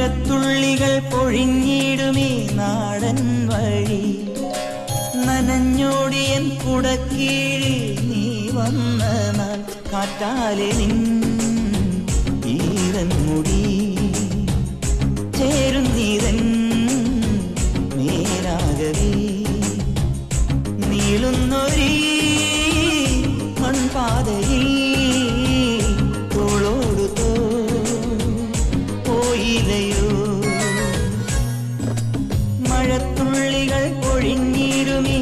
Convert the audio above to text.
മഴത്തുള്ളികൾ പൊഴിഞ്ഞിടുമേ നാടൻ വഴി നനഞ്ഞോടിയൻ കുടക്കീഴിൽ നീ വന്ന നാൾ കാറ്റാലെ നിൻ ഈരൻ മുടി ചേരുന്നീരൻ മേലാകവേ നീളുന്നൊരീ മൺപാതയിൽ തോളോടു പോയില്ലയോ മഴത്തുള്ളികൾ പൊഴിഞ്ഞിരുമീ